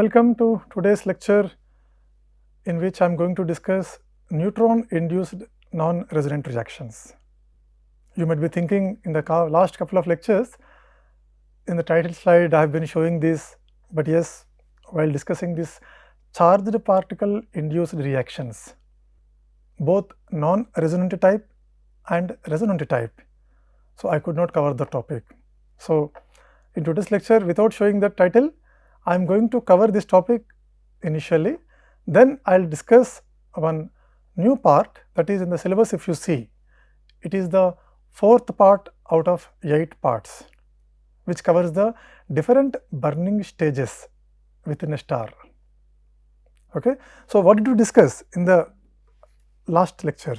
welcome to today's lecture in which I am going to discuss neutron-induced non-resonant reactions. You might be thinking in the last couple of lectures, in the title slide I have been showing this, but yes, while discussing this charged particle induced reactions, both non-resonant type and resonant type, so I could not cover the topic. So, in today's lecture, without showing the title, I am going to cover this topic initially, then I will discuss one new part that is in the syllabus. If you see, it is the fourth part out of 8 parts, which covers the different burning stages within a star. Okay. So, what did we discuss in the last lecture?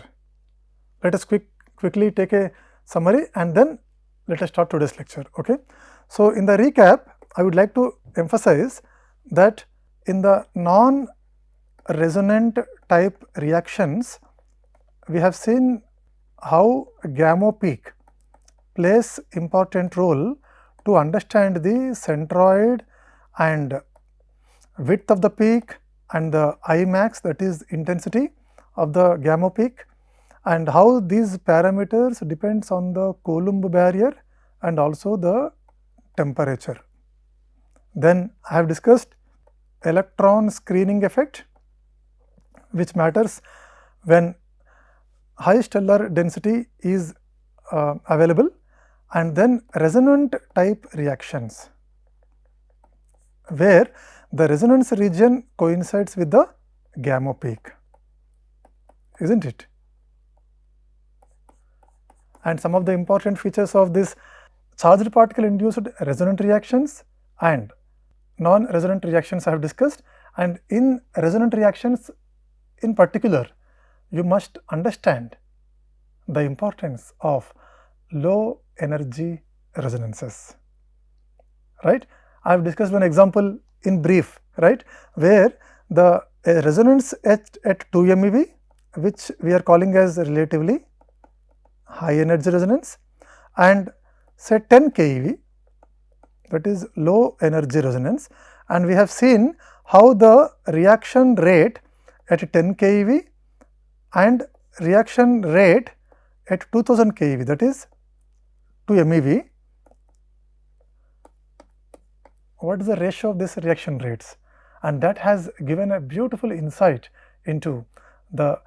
Let us quickly take a summary and then let us start today's lecture. Okay. So, in the recap, I would like to emphasize that in the non-resonant type reactions, we have seen how gamma peak plays important role to understand the centroid and width of the peak and the I max, that is intensity of the gamma peak, and how these parameters depends on the Coulomb barrier and also the temperature. Then I have discussed electron screening effect, which matters when high stellar density is available, and then resonant type reactions, where the resonance region coincides with the gamma peak, isn't it? And some of the important features of this charged particle induced resonant reactions and non-resonant reactions I have discussed, and in resonant reactions in particular, you must understand the importance of low energy resonances, right. I have discussed one example in brief, right, where the resonance at 2 MeV, which we are calling as relatively high energy resonance, and say 10 keV, that is low energy resonance, and we have seen how the reaction rate at 10 keV and reaction rate at 2000 keV, that is 2 MeV, what is the ratio of these reaction rates, and that has given a beautiful insight into the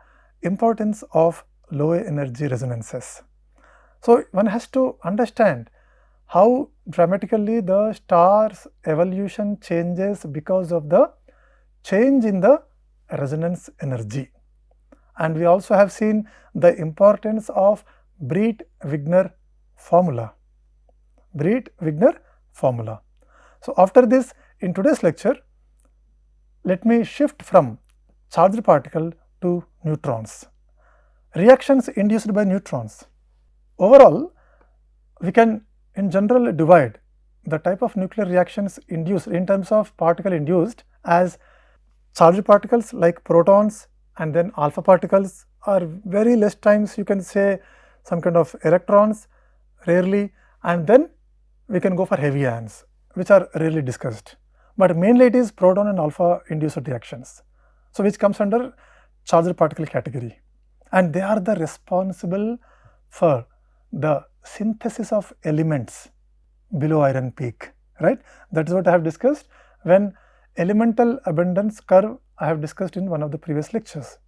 importance of low energy resonances. So, one has to understand how dramatically the star's evolution changes because of the change in the resonance energy. And we also have seen the importance of Bredt-Wigner formula. Bredt-Wigner formula. So, after this, in today's lecture, let me shift from charged particle to neutrons. Reactions induced by neutrons. Overall, we can in general divide the type of nuclear reactions induced in terms of particle induced as charged particles like protons, and then alpha particles, or very less times you can say some kind of electrons rarely, and then we can go for heavy ions, which are rarely discussed, but mainly it is proton and alpha induced reactions. So, which comes under charged particle category, and they are the responsible for the synthesis of elements below iron peak, right. That is what I have discussed when elemental abundance curve I have discussed in one of the previous lectures.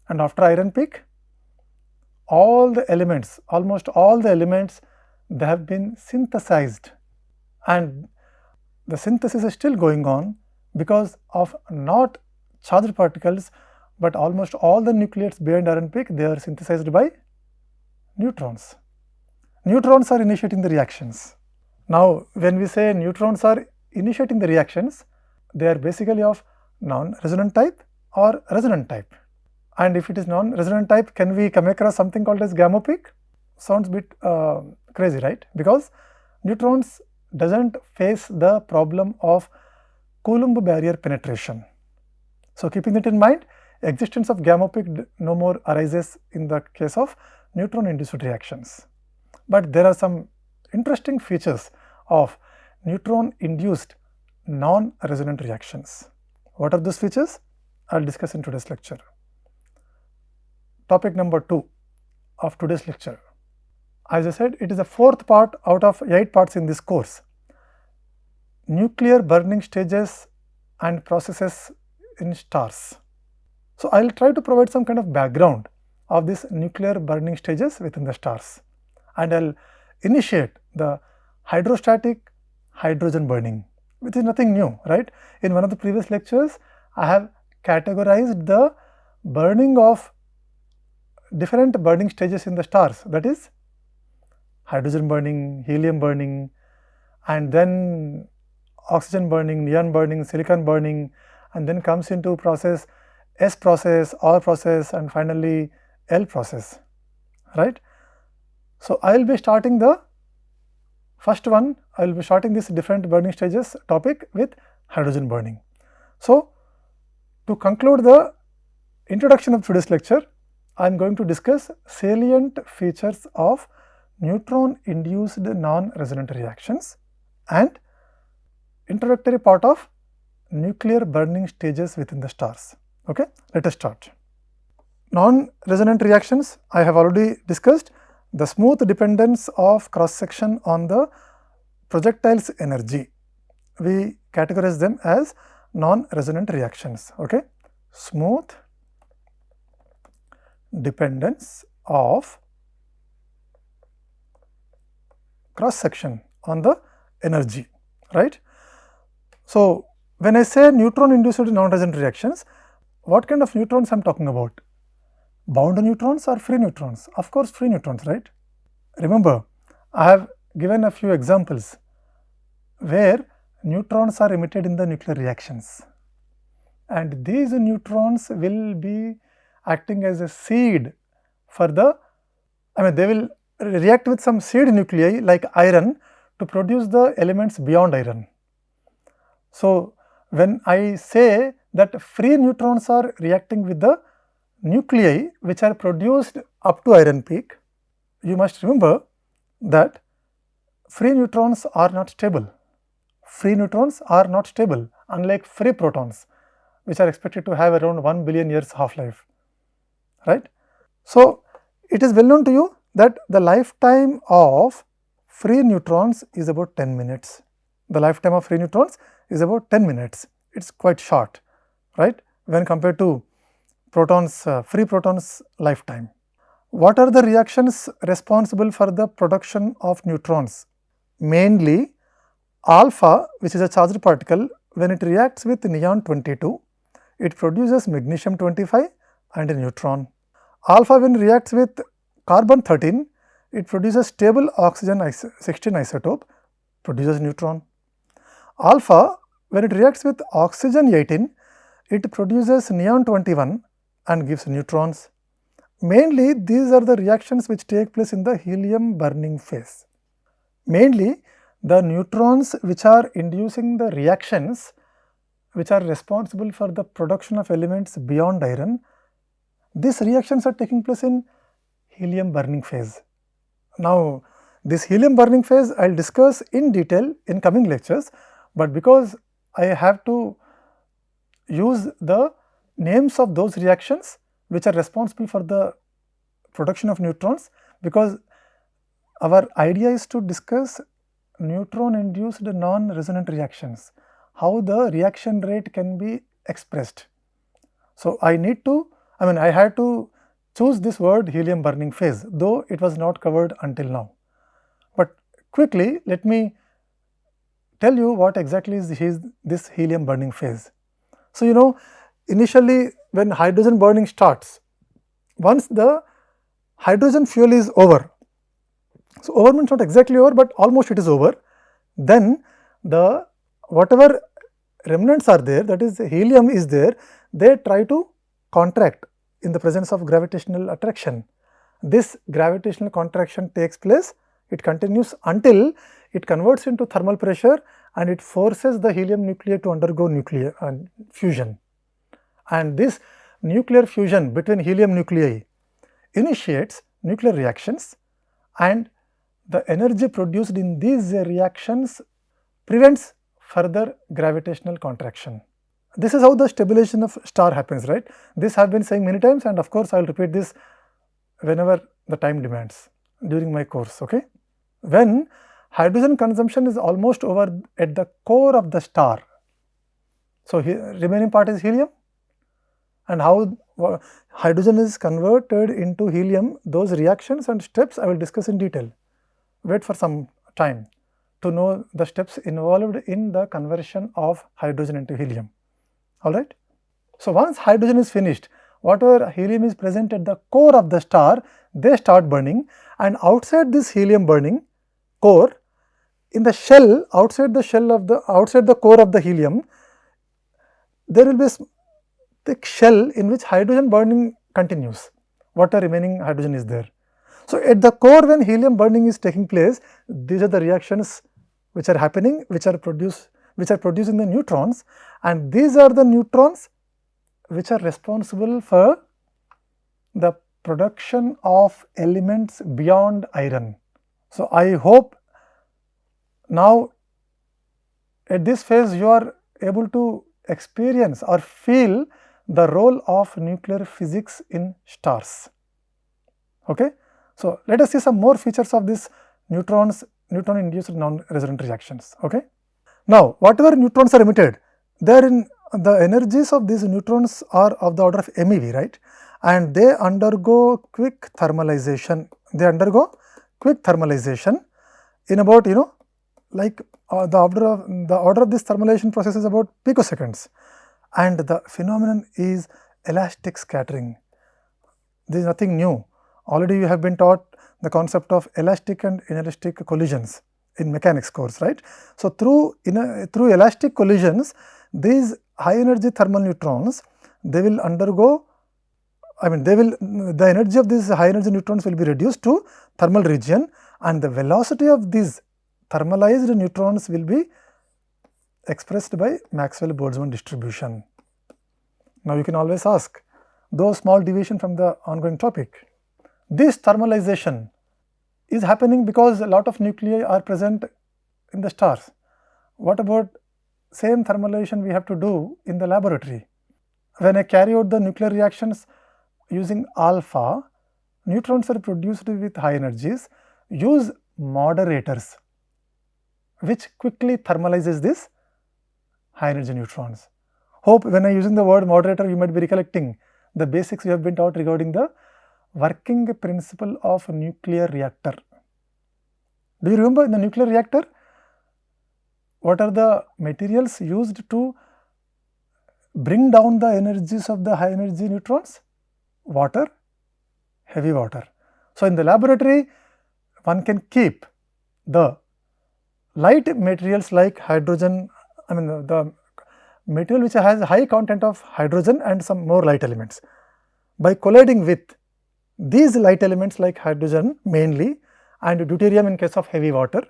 And after iron peak, all the elements, almost all the elements, they have been synthesized, and the synthesis is still going on because of not charged particles, but almost all the nucleates beyond iron peak, they are synthesized by neutrons. Neutrons are initiating the reactions. Now, when we say neutrons are initiating the reactions, they are basically of non-resonant type or resonant type. And if it is non-resonant type, can we come across something called as gamma peak? Sounds a bit crazy, right? Because neutrons doesn't face the problem of Coulomb barrier penetration. So, keeping it in mind, existence of gamma peak no more arises in the case of neutron induced reactions. But there are some interesting features of neutron induced non-resonant reactions. What are those features? I will discuss in today's lecture. Topic number 2 of today's lecture. As I said, it is the 4th part out of 8 parts in this course. Nuclear burning stages and processes in stars. So, I will try to provide some kind of background of these nuclear burning stages within the stars, and I will initiate the hydrostatic hydrogen burning, which is nothing new, right? In one of the previous lectures, I have categorized the burning of different burning stages in the stars, that is hydrogen burning, helium burning, and then oxygen burning, neon burning, silicon burning, and then comes into process S process, R process, and finally L process, right? So, I will be starting the first one, I will be starting this different burning stages topic with hydrogen burning. So, to conclude the introduction of today's lecture, I am going to discuss salient features of neutron induced non-resonant reactions and introductory part of nuclear burning stages within the stars. Okay, let us start. Non-resonant reactions, I have already discussed the smooth dependence of cross section on the projectile's energy. We categorize them as non-resonant reactions. Okay, smooth dependence of cross section on the energy, right? So, when I say neutron induced non-resonant reactions, what kind of neutrons I am talking about? Bound neutrons or free neutrons? Of course, free neutrons, right? Remember, I have given a few examples where neutrons are emitted in the nuclear reactions, and these neutrons will be acting as a seed for the, they will react with some seed nuclei like iron to produce the elements beyond iron. So, when I say that free neutrons are reacting with the nuclei which are produced up to iron peak, you must remember that free neutrons are not stable. Free neutrons are not stable, unlike free protons, which are expected to have around 1 billion years half-life, right? So, it is well known to you that the lifetime of free neutrons is about 10 minutes. The lifetime of free neutrons is about 10 minutes. It is quite short, right, when compared to protons, free protons lifetime. What are the reactions responsible for the production of neutrons? Mainly alpha, which is a charged particle, when it reacts with neon 22, it produces magnesium 25 and a neutron. Alpha, when reacts with carbon 13, it produces stable oxygen 16 isotope, produces neutron. Alpha, when it reacts with oxygen 18, it produces neon 21 and gives neutrons. Mainly, these are the reactions which take place in the helium burning phase. Mainly, the neutrons which are inducing the reactions which are responsible for the production of elements beyond iron, these reactions are taking place in helium burning phase. Now, this helium burning phase I will discuss in detail in coming lectures, but because I have to use the names of those reactions which are responsible for the production of neutrons, because our idea is to discuss neutron induced non-resonant reactions, how the reaction rate can be expressed. So, I had to choose this word helium burning phase, though it was not covered until now. But quickly let me tell you what exactly is this helium burning phase. So, initially when hydrogen burning starts, once the hydrogen fuel is over, so over means not exactly over, but almost it is over, then the whatever remnants are there, that is helium is there, they try to contract in the presence of gravitational attraction. This gravitational contraction takes place, it continues until it converts into thermal pressure and it forces the helium nuclei to undergo nuclear fusion. And this nuclear fusion between helium nuclei initiates nuclear reactions, and the energy produced in these reactions prevents further gravitational contraction. This is how the stabilization of star happens, right? This I have been saying many times, and of course I will repeat this whenever the time demands during my course. Okay, when hydrogen consumption is almost over at the core of the star, so remaining part is helium, and how hydrogen is converted into helium, those reactions and steps I will discuss in detail. Wait for some time to know the steps involved in the conversion of hydrogen into helium. Alright. So, once hydrogen is finished, whatever helium is present at the core of the star, they start burning, and outside this helium burning core, in the shell, outside the core of the helium, there will be a thick shell in which hydrogen burning continues, whatever remaining hydrogen is there. So, at the core, when helium burning is taking place, these are the reactions which are happening, which are producing the neutrons, and these are the neutrons which are responsible for the production of elements beyond iron. So, I hope now at this phase you are able to experience or feel the role of nuclear physics in stars. Okay? So, let us see some more features of this neutron induced non-resonant reactions. Okay? Now, whatever neutrons are emitted, the energies of these neutrons are of the order of MeV, right, and they undergo quick thermalization. In about, like the order of this thermalization process is about picoseconds, and the phenomenon is elastic scattering. This is nothing new. Already you have been taught the concept of elastic and inelastic collisions in mechanics course, right. So, through elastic collisions, these high energy thermal neutrons, they will undergo, the energy of these high energy neutrons will be reduced to thermal region, and the velocity of these thermalized neutrons will be expressed by Maxwell-Boltzmann distribution. Now, you can always ask, though small deviation from the ongoing topic, this thermalization is happening because a lot of nuclei are present in the stars. What about same thermalization we have to do in the laboratory? When I carry out the nuclear reactions using alpha, neutrons are produced with high energies. Use moderators which quickly thermalizes this high energy neutrons. Hope when I am using the word moderator, you might be recollecting the basics you have been taught regarding the working principle of a nuclear reactor. Do you remember in the nuclear reactor, what are the materials used to bring down the energies of the high energy neutrons? Water, heavy water. So, in the laboratory, one can keep the light materials like hydrogen, the material which has high content of hydrogen and some more light elements. By colliding with these light elements like hydrogen mainly and deuterium in case of heavy water,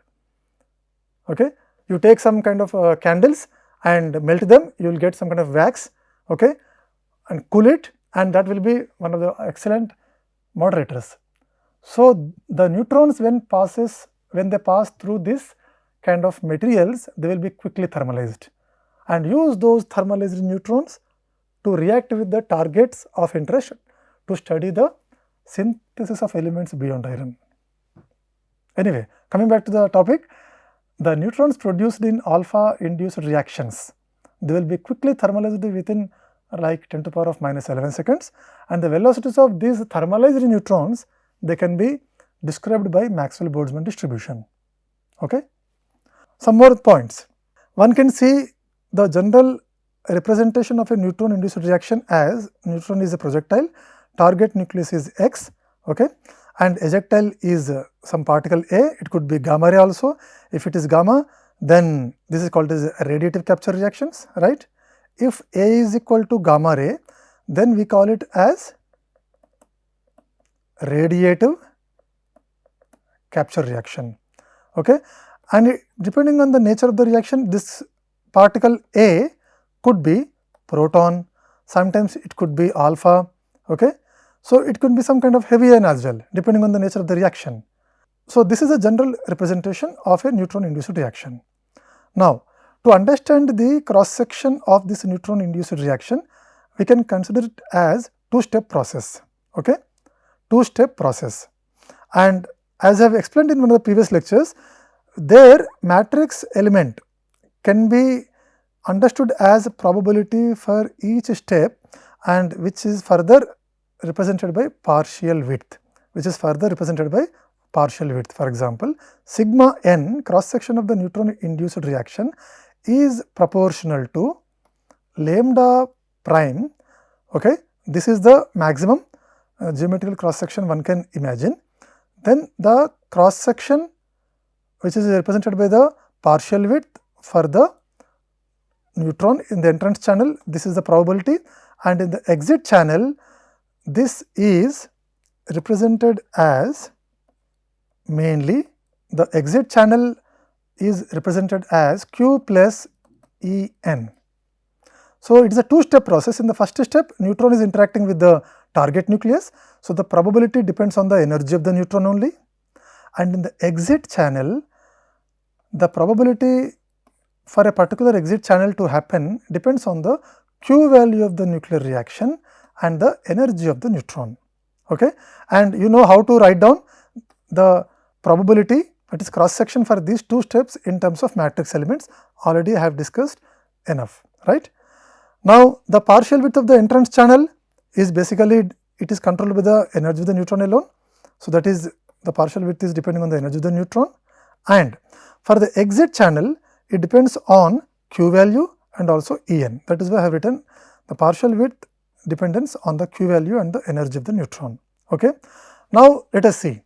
okay, you take some kind of candles and melt them, you will get some kind of wax, okay, and cool it, and that will be one of the excellent moderators. So, the neutrons when they pass through this kind of materials, they will be quickly thermalized, and use those thermalized neutrons to react with the targets of interest to study the synthesis of elements beyond iron. Anyway, coming back to the topic, the neutrons produced in alpha induced reactions, they will be quickly thermalized within like 10 to the power of minus 11 seconds, and the velocities of these thermalized neutrons, they can be described by Maxwell-Boltzmann distribution. Okay. Some more points. One can see the general representation of a neutron induced reaction as neutron is a projectile, target nucleus is X, okay, and ejectile is some particle A, it could be gamma ray also. If it is gamma, then this is called as radiative capture reactions, right. If A is equal to gamma ray, then we call it as radiative capture reaction, okay. And depending on the nature of the reaction, this particle A could be proton, sometimes it could be alpha, okay. So, it could be some kind of heavy ion as well, depending on the nature of the reaction. So, this is a general representation of a neutron induced reaction. Now, To understand the cross section of this neutron induced reaction, we can consider it as two-step process. Okay, two-step process. And as I have explained in one of the previous lectures, their matrix element can be understood as probability for each step, and which is further represented by partial width, For example, sigma n cross section of the neutron induced reaction is proportional to lambda prime. Okay, this is the maximum geometrical cross section one can imagine. Then the cross section which is represented by the partial width for the neutron in the entrance channel, this is the probability, and in the exit channel this is represented as mainly the exit channel is represented as Q plus En. So, it is a two-step process. In the first step, neutron is interacting with the target nucleus. So, the probability depends on the energy of the neutron only, and in the exit channel, the probability for a particular exit channel to happen depends on the Q value of the nuclear reaction and the energy of the neutron. Okay, and you know how to write down the probability, that is cross section, for these two steps in terms of matrix elements. Already I have discussed enough, right. Now, the partial width of the entrance channel is basically, it is controlled by the energy of the neutron alone. So, that is, the partial width is depending on the energy of the neutron, and for the exit channel it depends on Q value and also En. That is why I have written the partial width dependence on the Q value and the energy of the neutron. Okay. Now, let us see.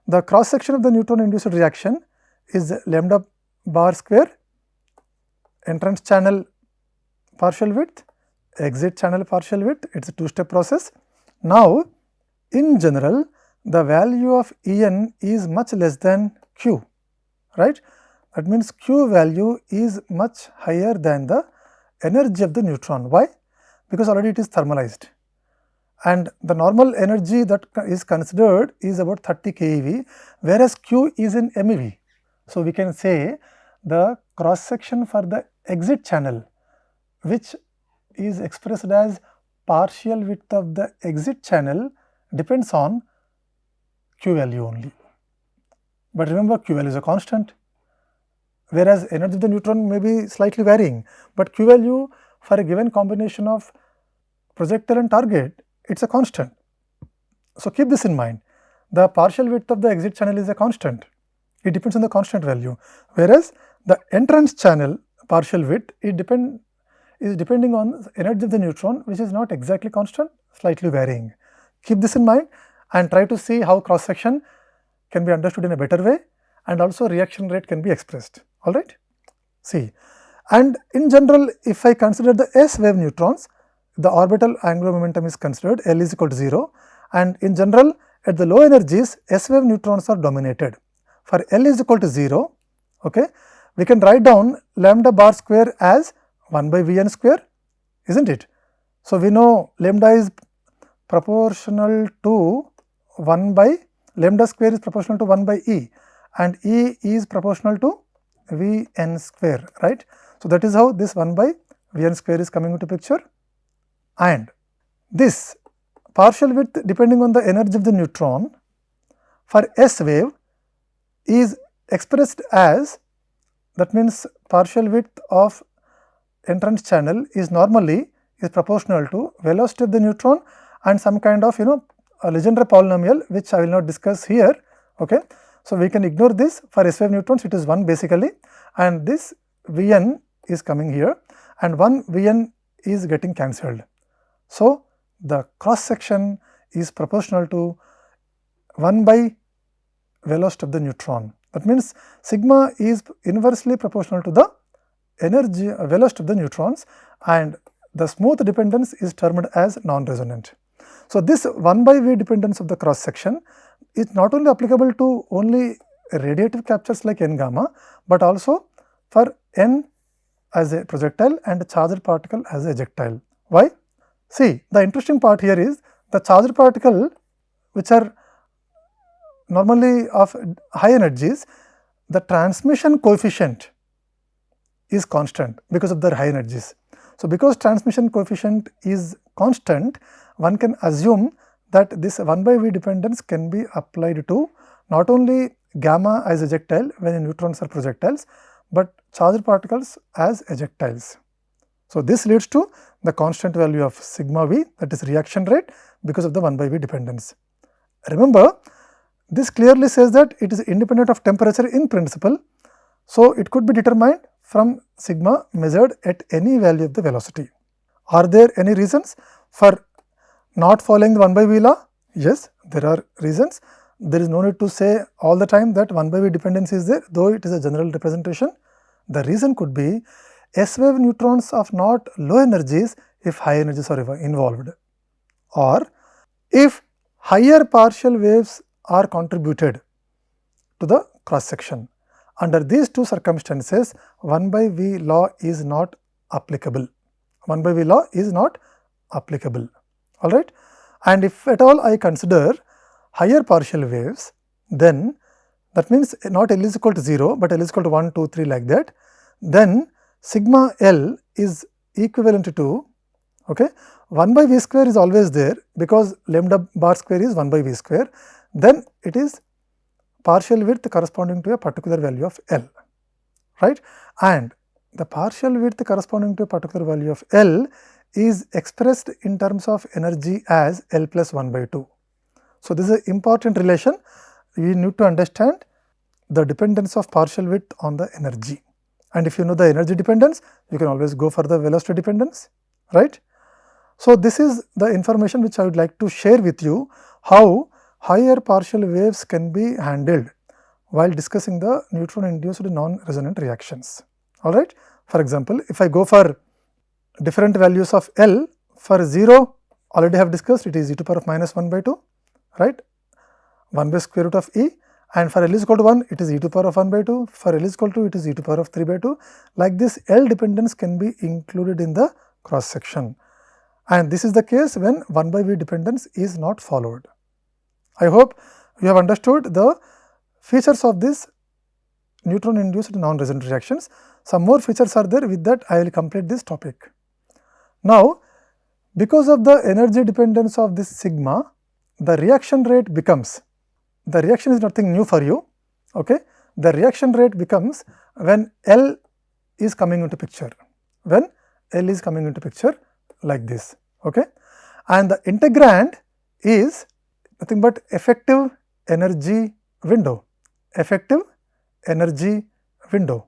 The cross section of the neutron induced reaction is lambda bar square, entrance channel partial width, exit channel partial width. It is a two-step process. Now, in general, the value of En is much less than Q, right. That means Q value is much higher than the energy of the neutron. Why? Because already it is thermalized, and the normal energy that is considered is about 30 keV, whereas Q is in MeV. So, we can say the cross section for the exit channel, which is expressed as partial width of the exit channel, depends on Q value only. But remember, Q value is a constant, whereas energy of the neutron may be slightly varying, but Q value for a given combination of projectile and target, it is a constant. So, keep this in mind. The partial width of the exit channel is a constant, it depends on the constant value, whereas the entrance channel partial width, it is depending on energy of the neutron, which is not exactly constant, slightly varying. Keep this in mind and try to see how cross section can be understood in a better way, and also reaction rate can be expressed. All right. See, and in general, if I consider the S wave neutrons, the orbital angular momentum is considered L is equal to 0, and in general at the low energies S wave neutrons are dominated. For L is equal to 0, okay, we can write down lambda bar square as 1 by Vn square, isn't it? So, we know lambda is proportional to 1 by, lambda square is proportional to 1 by E, and E is proportional to Vn square, right. So, that is how this 1 by Vn square is coming into picture, and this partial width depending on the energy of the neutron for S wave is expressed as, that means partial width of entrance channel is normally is proportional to velocity of the neutron and some kind of a Legendre polynomial, which I will not discuss here. Okay. So, we can ignore this. For S wave neutrons it is 1 basically, and this Vn is coming here, and 1 Vn is getting cancelled. So, the cross section is proportional to 1 by velocity of the neutron. That means, sigma is inversely proportional to the energy velocity of the neutrons, and the smooth dependence is termed as non-resonant. So, this 1 by V dependence of the cross section is not only applicable to only radiative captures like n gamma, but also for n as a projectile and charged particle as a ejectile. Why? See, the interesting part here is the charged particle, which are normally of high energies, the transmission coefficient is constant because of their high energies. So, because transmission coefficient is constant, one can assume that this 1 by V dependence can be applied to not only gamma as ejectile when neutrons are projectiles, but charged particles as ejectiles. So, this leads to the constant value of sigma V, that is reaction rate, because of the 1 by V dependence. Remember, this clearly says that it is independent of temperature in principle. So, it could be determined from sigma measured at any value of the velocity. Are there any reasons for not following the 1 by V law? Yes, there are reasons. There is no need to say all the time that 1 by V dependence is there, though it is a general representation. The reason could be S-wave neutrons of not low energies if high energies are involved, or if higher partial waves are contributed to the cross section. Under these two circumstances, 1 by V law is not applicable. 1 by V law is not applicable, alright. And if at all I consider higher partial waves, then that means not L is equal to 0, but L is equal to 1, 2, 3 like that, then sigma L is equivalent to, okay, 1 by V square is always there because lambda bar square is 1 by V square, then it is partial width corresponding to a particular value of L, right. And the partial width corresponding to a particular value of L is expressed in terms of energy as L plus 1 by 2. So, this is an important relation. We need to understand the dependence of partial width on the energy, and if you know the energy dependence, you can always go for the velocity dependence, right. So, this is the information which I would like to share with you, how higher partial waves can be handled while discussing the neutron induced non-resonant reactions, alright. For example, if I go for different values of L, for 0 already have discussed, it is e to power of minus 1 by 2, right, 1 by square root of E, and for L is equal to 1, it is e to power of 1 by 2, for L is equal to, it is e to power of 3 by 2. Like this, L dependence can be included in the cross section, and this is the case when 1 by V dependence is not followed. I hope you have understood the features of this neutron induced non-resonant reactions. Some more features are there. With that, I will complete this topic. Now, because of the energy dependence of this sigma, the reaction rate becomes, the reaction is nothing new for you, okay. The reaction rate becomes when L is coming into picture, when L is coming into picture like this, okay. And the integrand is nothing but effective energy window, effective energy window.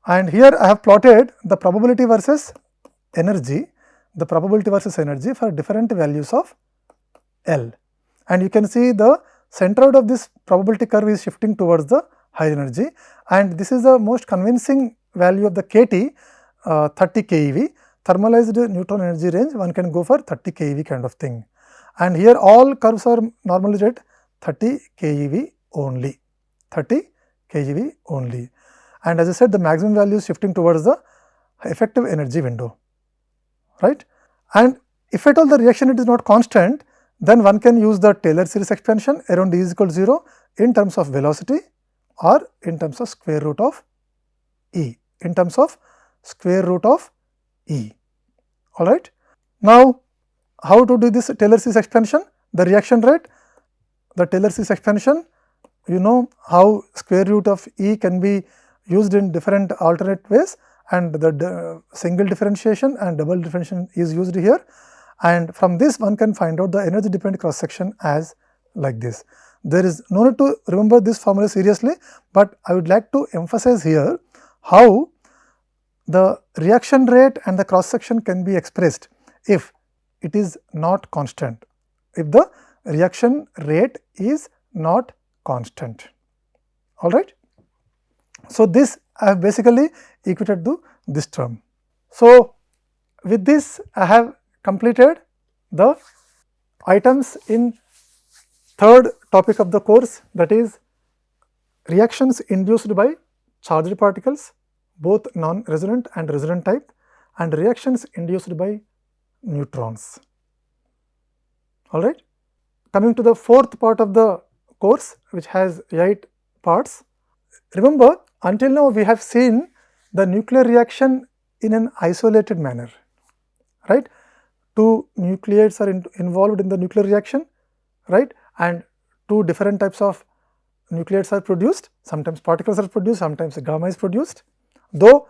And here I have plotted the probability versus energy, the probability versus energy for different values of L. And you can see the centroid of this probability curve is shifting towards the high energy, and this is the most convincing value of the KT, 30 keV. Thermalized neutron energy range, one can go for 30 keV kind of thing. And here all curves are normally at 30 keV only, 30 keV only. And as I said, the maximum value is shifting towards the effective energy window, right. And if at all the reaction rate is not constant, then one can use the Taylor series expansion around E is equal to 0 in terms of velocity or in terms of square root of E, in terms of square root of E, alright. Now, how to do this Taylor series expansion? The reaction rate, the Taylor series expansion, you know how square root of E can be used in different alternate ways, and the single differentiation and double differentiation is used here, and from this one can find out the energy dependent cross section as like this. There is no need to remember this formula seriously, but I would like to emphasize here how the reaction rate and the cross section can be expressed if it is not constant, if the reaction rate is not constant, alright. So, this I have basically equated to this term. So, with this I have completed the items in third topic of the course, that is reactions induced by charged particles, both non-resonant and resonant type, and reactions induced by neutrons, alright. Coming to the fourth part of the course, which has 8 parts. Remember, until now we have seen the nuclear reaction in an isolated manner, right? Two nucleides are involved in the nuclear reaction, right? And two different types of nucleides are produced. Sometimes particles are produced, sometimes gamma is produced. Though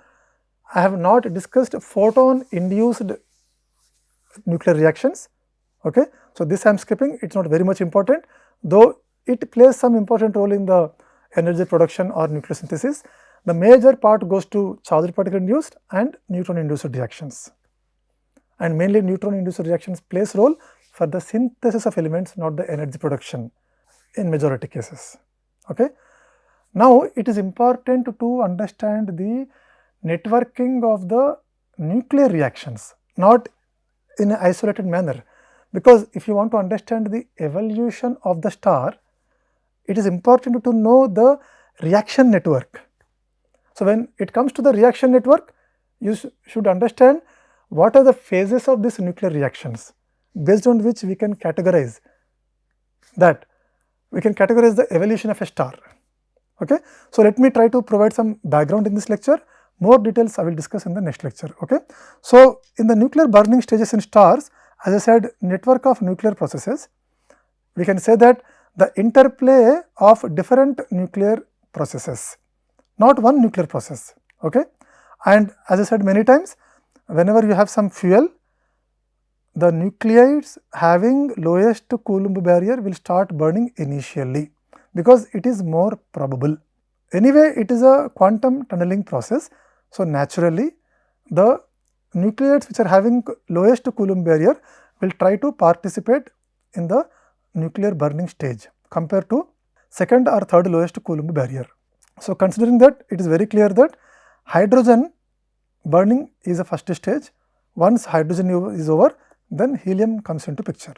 I have not discussed photon induced nuclear reactions, okay. So this I am skipping, it is not very much important, though it plays some important role in the energy production or nuclear synthesis. The major part goes to charged particle induced and neutron induced reactions, and mainly neutron induced reactions plays role for the synthesis of elements, not the energy production in majority cases, okay. Now it is important to understand the networking of the nuclear reactions, not in an isolated manner, because if you want to understand the evolution of the star, it is important to know the reaction network. So when it comes to the reaction network, you should understand what are the phases of these nuclear reactions, based on which we can categorize the evolution of a star, okay. So let me try to provide some background in this lecture. More details I will discuss in the next lecture, okay. So in the nuclear burning stages in stars, as I said, network of nuclear processes, we can say that the interplay of different nuclear processes, not one nuclear process, okay. And as I said many times, whenever you have some fuel, the nucleides having lowest Coulomb barrier will start burning initially, because it is more probable. Anyway, it is a quantum tunneling process. So naturally, the nucleides which are having lowest Coulomb barrier will try to participate in the nuclear burning stage compared to second or third lowest Coulomb barrier. So considering that, it is very clear that hydrogen burning is a first stage. Once hydrogen is over, then helium comes into picture,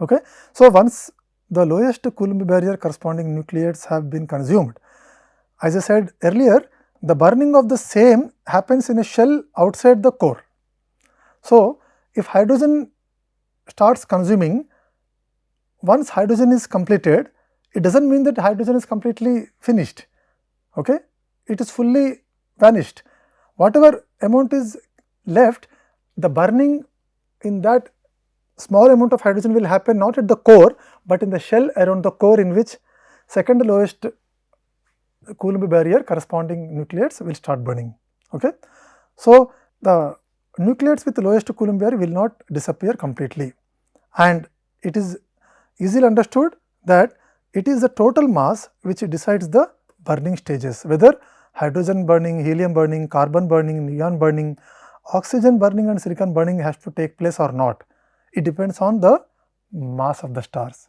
okay. So once the lowest Coulomb barrier corresponding nucleides have been consumed, as I said earlier, the burning of the same happens in a shell outside the core. So if hydrogen starts consuming, once hydrogen is completed, it does not mean that hydrogen is completely finished, okay. It is fully vanished. Whatever amount is left, the burning in that small amount of hydrogen will happen not at the core, but in the shell around the core, in which second lowest Coulomb barrier corresponding nucleides will start burning, okay. So the nucleides with the lowest Coulomb barrier will not disappear completely, and it is easily understood that it is the total mass which decides the burning stages, whether hydrogen burning, helium burning, carbon burning, neon burning, oxygen burning and silicon burning has to take place or not. It depends on the mass of the stars.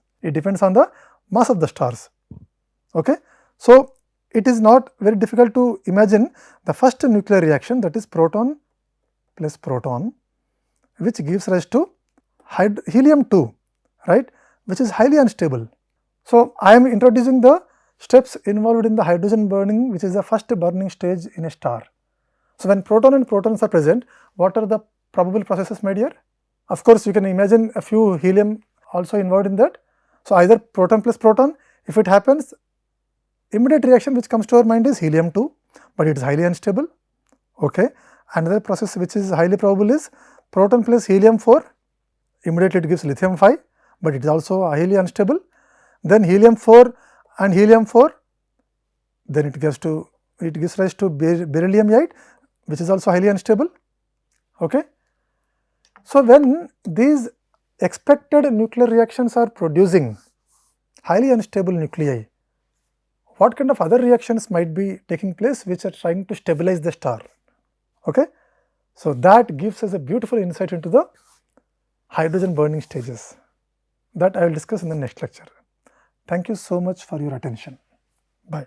Okay. So it is not very difficult to imagine the first nuclear reaction, that is proton plus proton, which gives rise to helium-2, right, which is highly unstable. So I am introducing the steps involved in the hydrogen burning, which is the first burning stage in a star. So when proton and protons are present, what are the probable processes made here? Of course, you can imagine a few helium also involved in that. So either proton plus proton, if it happens, immediate reaction which comes to our mind is helium-2, but it is highly unstable, okay. Another process which is highly probable is proton plus helium-4, immediately it gives lithium-5, but it is also highly unstable. Then helium-4 and helium-4, then it gives rise to beryllium-8, which is also highly unstable, okay. So when these expected nuclear reactions are producing highly unstable nuclei, what kind of other reactions might be taking place which are trying to stabilize the star, okay. So that gives us a beautiful insight into the hydrogen burning stages that I will discuss in the next lecture. Thank you so much for your attention. Bye.